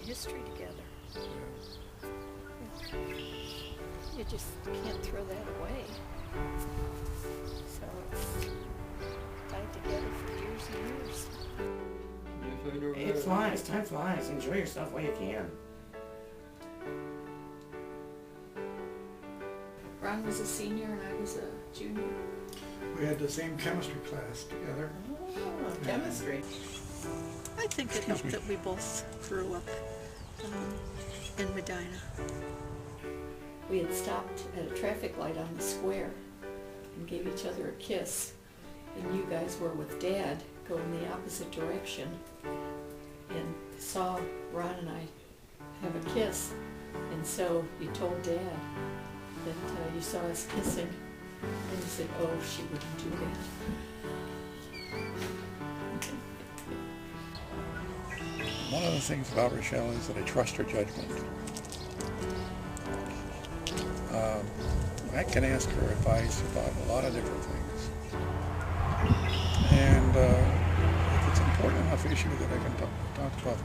history together. You just can't throw that away. So it's tied together for years and years. It flies, time flies. Enjoy yourself while you can. Ron was a senior and I was a junior. We had the same chemistry class together. Oh, chemistry. I think it helped that we both grew up in Medina. We had stopped at a traffic light on the square and gave each other a kiss. And you guys were with Dad going the opposite direction and saw Ron and I have a kiss. And so you told Dad that you saw us kissing, and he said, oh, she wouldn't do that. One of the things about Rochelle is that I trust her judgment. I can ask her advice about a lot of different things. And if it's an important enough issue that I can talk about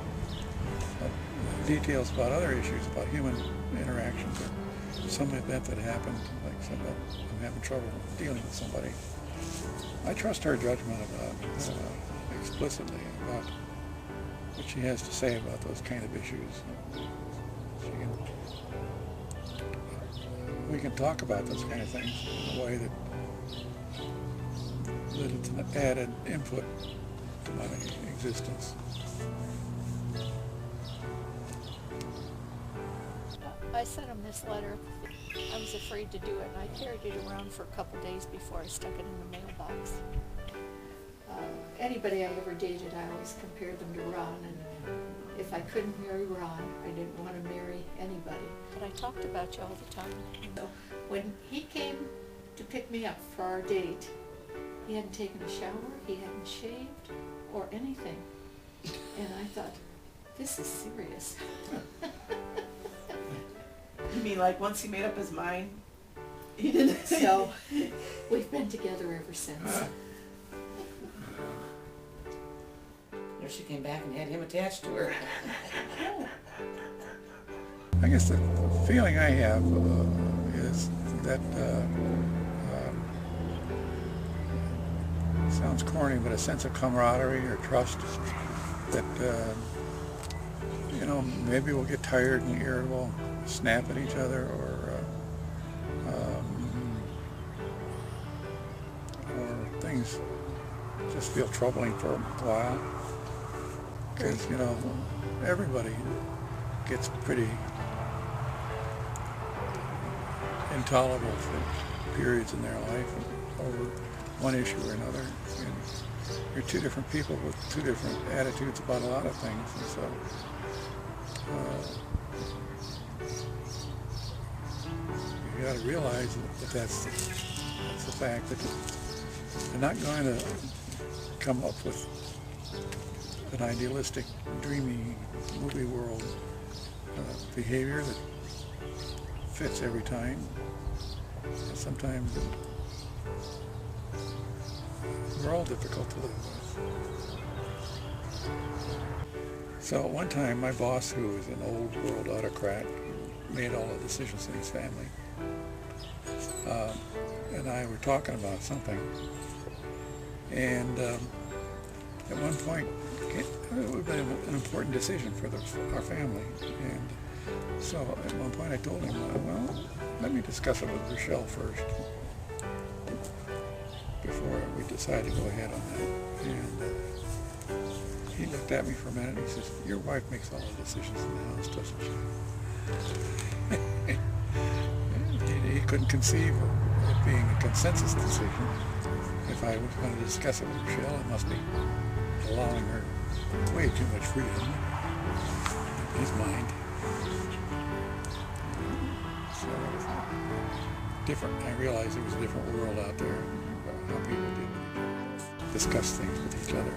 details about other issues, about human interactions, or some event that happened, like I'm having trouble dealing with somebody, I trust her judgment about explicitly about what she has to say about those kind of issues. We can talk about those kind of things in a way that it's an added input to my existence. I sent him this letter. I was afraid to do it, and I carried it around for a couple days before I stuck it in the mailbox. Anybody I ever dated, I always compared them to Ron, and if I couldn't marry Ron, I didn't want to marry anybody. But I talked about you all the time. So when he came to pick me up for our date, he hadn't taken a shower, he hadn't shaved, or anything. And I thought, this is serious. You mean like once he made up his mind, he didn't? So we've been together ever since. There she came back and had him attached to her. I guess the feeling I have is that sounds corny, but a sense of camaraderie or trust that maybe we'll get tired and irritable, snap at each other, or things just feel troubling for a while. Because, everybody gets pretty intolerable for periods in their life over one issue or another. And you're two different people with two different attitudes about a lot of things. And so you got to realize that that's the fact that you're not going to come up with an idealistic, dreamy movie world behavior that fits every time. And sometimes we're all difficult to live with. So at one time, my boss, who was an old world autocrat, who made all the decisions in his family, and I were talking about something, and at one point, it would have been an important decision for our family. And so at one point I told him, well, let me discuss it with Rochelle first before we decide to go ahead on that. And he looked at me for a minute and he says, your wife makes all the decisions in the house, doesn't she? He couldn't conceive of it being a consensus decision. If I was going to discuss it with Rochelle, it must be allowing her way too much freedom in his mind. So different. I realized there was a different world out there about how people did discuss things with each other.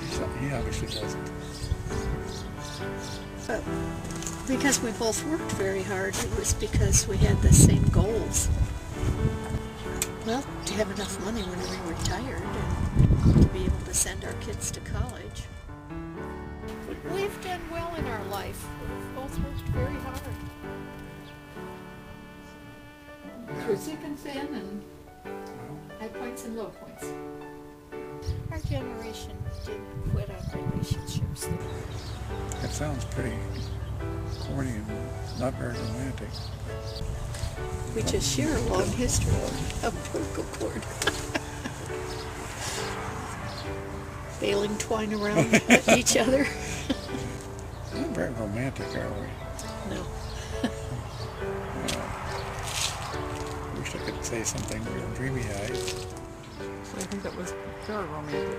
So he obviously doesn't. But because we both worked very hard, it was because we had the same goals. Well, to have enough money when we retired and to be able to send our kids to college. We We've done well in our life. We've both worked very hard. Through thick and thin and high points and low points. Our generation didn't quit on relationships. That sounds pretty corny and not very romantic. We just share a long history of umbilical cord. Bailing twine around each other. Not very romantic, are we? No. Wish I could say something real dreamy-eyed. I think that was very romantic.